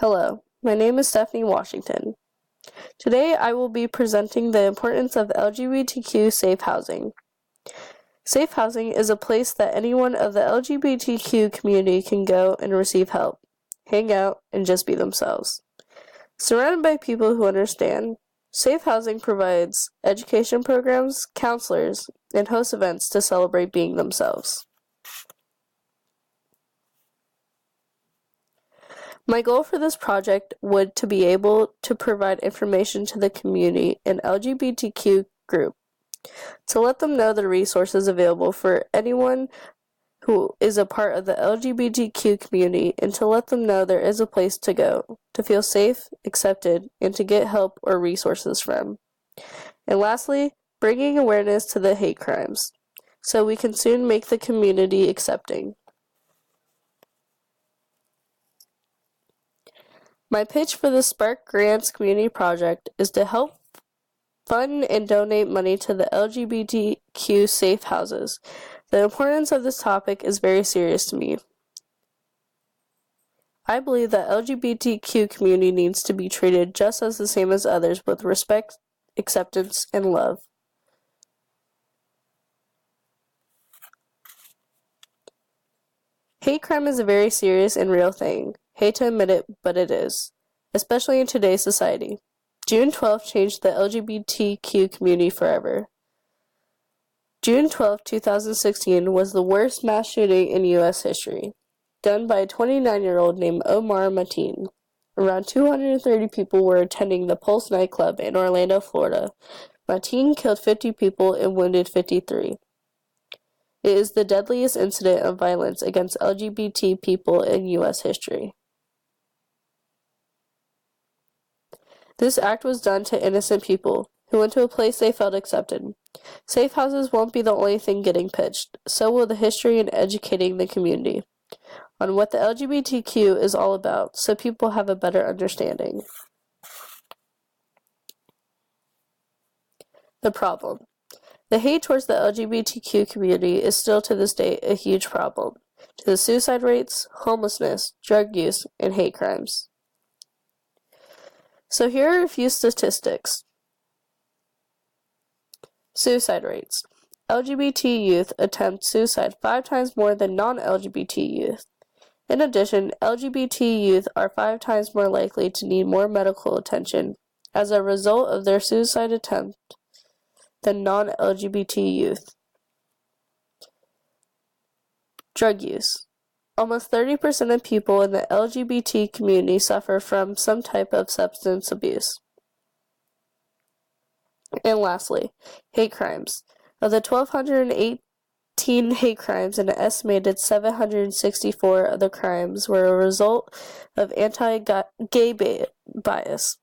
Hello, my name is Stephanie Washington. Today I will be presenting the importance of LGBTQ safe housing. Safe housing is a place that anyone of the LGBTQ community can go and receive help, hang out, and just be themselves. Surrounded by people who understand, safe housing provides education programs, counselors, and hosts events to celebrate being themselves. My goal for this project would to be able to provide information to the community and LGBTQ group, to let them know the resources available for anyone who is a part of the LGBTQ community, and to let them know there is a place to go, to feel safe, accepted, and to get help or resources from. And lastly, bringing awareness to the hate crimes, so we can soon make the community accepting. My pitch for the Spark Grants Community Project is to help fund and donate money to the LGBTQ safe houses. The importance of this topic is very serious to me. I believe that LGBTQ community needs to be treated just as the same as others with respect, acceptance, and love. Hate crime is a very serious and real thing. Hate to admit it, but it is, especially in today's society. June 12th changed the LGBTQ community forever. June 12, 2016 was the worst mass shooting in U.S. history, done by a 29-year-old named Omar Mateen. Around 230 people were attending the Pulse nightclub in Orlando, Florida. Mateen killed 50 people and wounded 53. It is the deadliest incident of violence against LGBT people in U.S. history. This act was done to innocent people who went to a place they felt accepted. Safe houses won't be the only thing getting pitched, so will the history and educating the community on what the LGBTQ is all about, so people have a better understanding. The problem. The hate towards the LGBTQ community is still to this day a huge problem to the suicide rates, homelessness, drug use, and hate crimes. So here are a few statistics. Suicide rates. LGBT youth attempt suicide 5 times more than non-LGBT youth. In addition, LGBT youth are 5 times more likely to need more medical attention as a result of their suicide attempt than non-LGBT youth. Drug use. Almost 30% of people in the LGBT community suffer from some type of substance abuse. And lastly, hate crimes. Of the 1,218 hate crimes, an estimated 764 of the crimes were a result of anti-gay bias.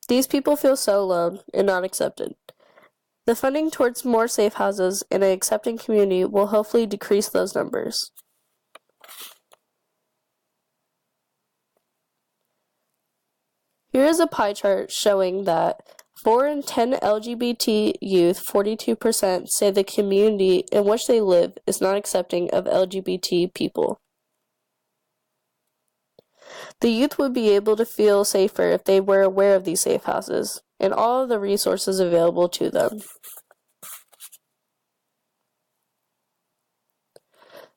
These people feel so alone and not accepted. The funding towards more safe houses and an accepting community will hopefully decrease those numbers. Here is a pie chart showing that 4 in 10 LGBT youth, 42%, say the community in which they live is not accepting of LGBT people. The youth would be able to feel safer if they were aware of these safe houses and all of the resources available to them.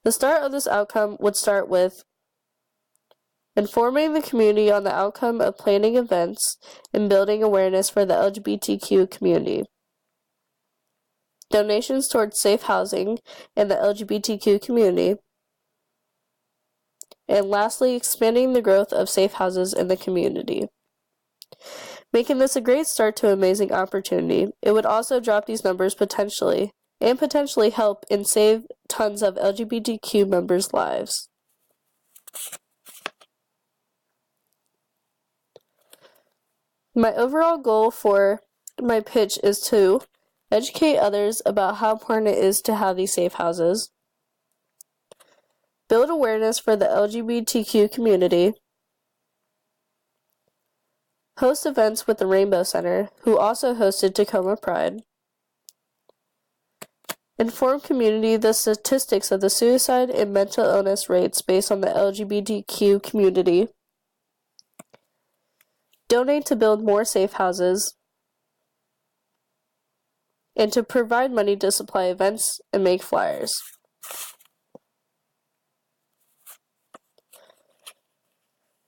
The start of this outcome would start with informing the community on the outcome of planning events and building awareness for the LGBTQ community. Donations towards safe housing in the LGBTQ community. And lastly, expanding the growth of safe houses in the community. Making this a great start to an amazing opportunity, it would also drop these numbers potentially help and save tons of LGBTQ members' lives. My overall goal for my pitch is to educate others about how important it is to have these safe houses, build awareness for the LGBTQ community, host events with the Rainbow Center, who also hosted Tacoma Pride, Inform community the statistics of the suicide and mental illness rates based on the LGBTQ community. Donate to build more safe houses. And to provide money to supply events and make flyers.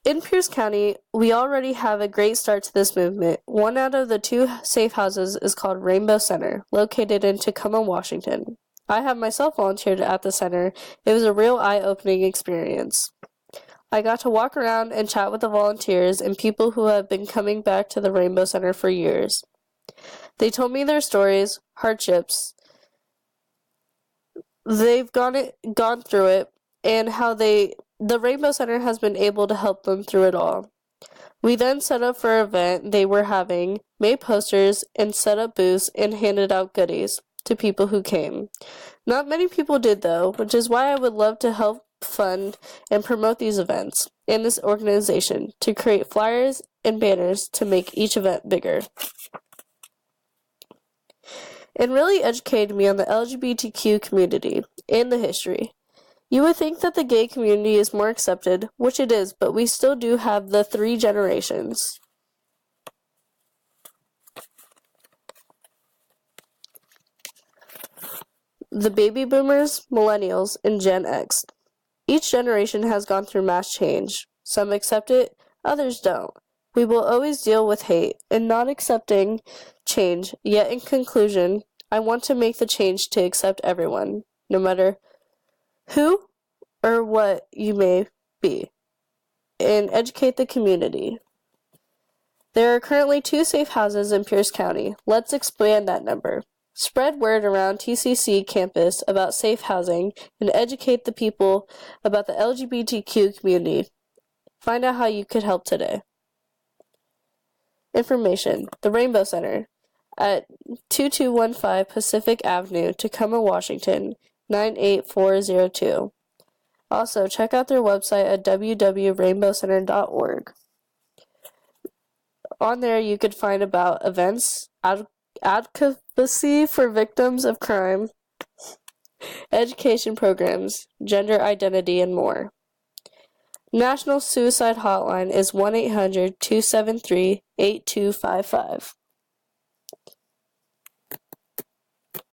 In Pierce County, we already have a great start to this movement. One out of the 2 safe houses is called Rainbow Center, located in Tacoma, Washington. I have myself volunteered at the center. It was a real eye-opening experience. I got to walk around and chat with the volunteers and people who have been coming back to the Rainbow Center for years. They told me their stories, hardships, they've gone through it, and how the Rainbow Center has been able to help them through it all. We then set up for an event they were having, made posters, and set up booths and handed out goodies to people who came. Not many people did though, which is why I would love to help fund and promote these events and this organization to create flyers and banners to make each event bigger. It really educated me on the LGBTQ community and the history. You would think that the gay community is more accepted, which it is, but we still do have the 3 generations. The baby boomers, millennials, and Gen X. Each generation has gone through mass change. Some accept it, others don't. We will always deal with hate and not accepting change, yet in conclusion, I want to make the change to accept everyone, no matter who or what you may be, and educate the community. There are currently 2 safe houses in Pierce County. Let's expand that number. Spread word around TCC campus about safe housing and educate the people about the LGBTQ community. Find out how you could help today. Information: the Rainbow Center at 2215 Pacific Avenue, Tacoma, Washington, 98402. Also, check out their website at www.rainbowcenter.org. On there, you could find about events, advocacy for victims of crime, education programs, gender identity, and more. National Suicide Hotline is 1-800-273-8255.